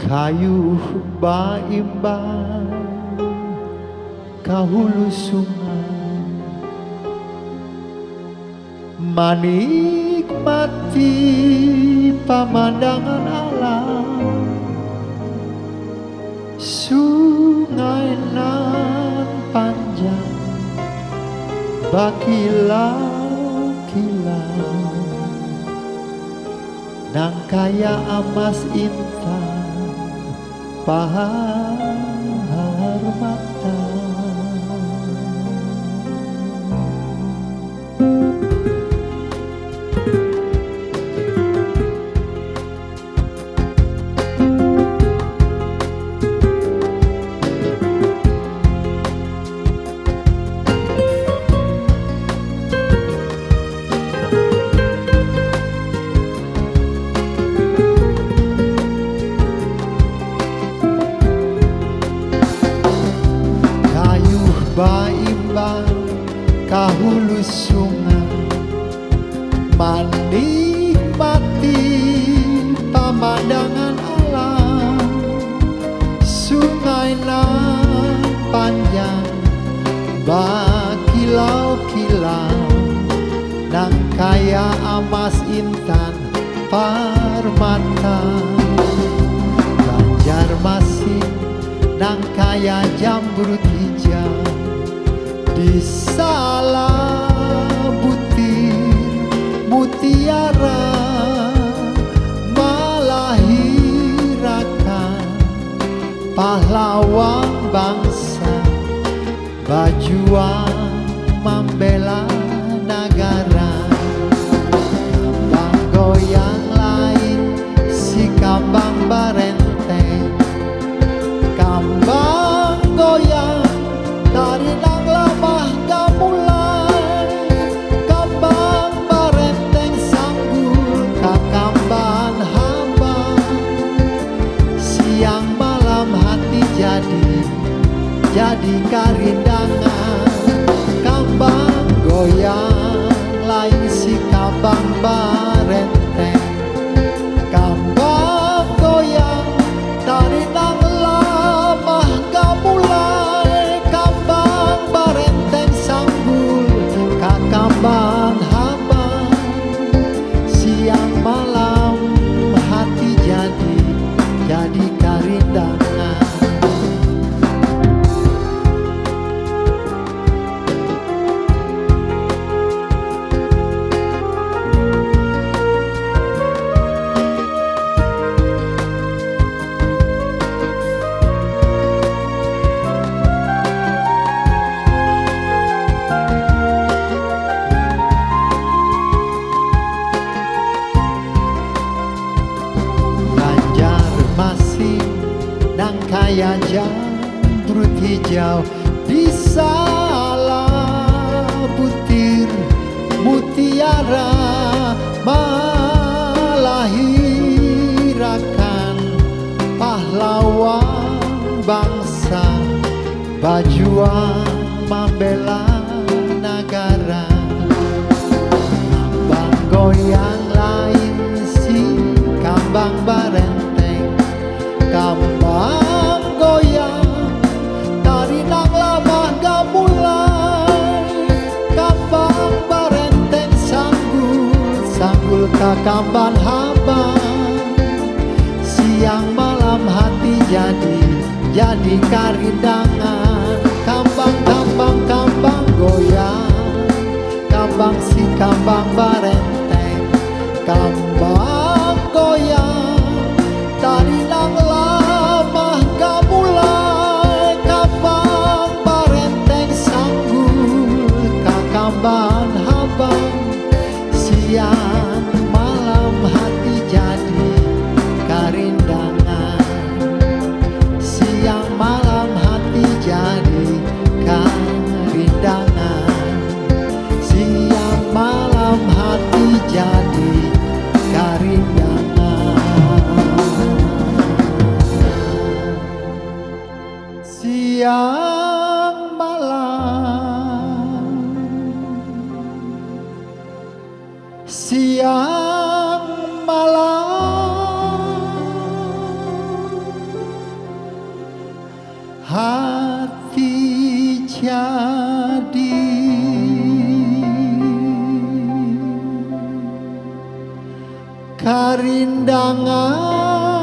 kayu baimbang kahulu sungai, menikmati pemandangan alam. Sungai nan panjang bakilau-kilau, nang kaya amas intan pahar mata. Baimbang kahulu sungai, menikmati pemandangan alam. Sungai nan panjang bakilau-kilau, nang kaya amas intan permata. Banjarmasin nang kaya jamrut hijau, di salah butir mutiara, melahirkan pahlawan bangsa, berjuang membela negara. Kambang goyang lain si kambang barenteng, kambang goyang dari nang lamah gamulai. Kambang barenteng sanggul kakamban hamba, siang malam hati jadi karindangan. Kambang goyang lain si kambang barenteng, kambang goyang dari nang lamah gamulai. Kambang barenteng sanggul kakambang hamba, siang malam hati jadi karindangan. Nang kaya jamrut hijau, di salah butir mutiara, melahirkan pahlawan bangsa, berjuang membela negara. Kambang goyang lain si kambang barenteng, kambang goyang dari nang lamah gamulai. Kambang barenteng sanggul kakamban hamba, siang malam hati jadi karindangan. Kambang goyang, kambang si kambang barenteng, kambang goyang dari nang lamah gamulai. Kambang barenteng sanggul kakamban hamba, siang malam hati jadi karindangan. Siang malam hati jadi karindangan. Siang malam hati jadi karindangan. Siang malam, siang malam, hati jadi karindangan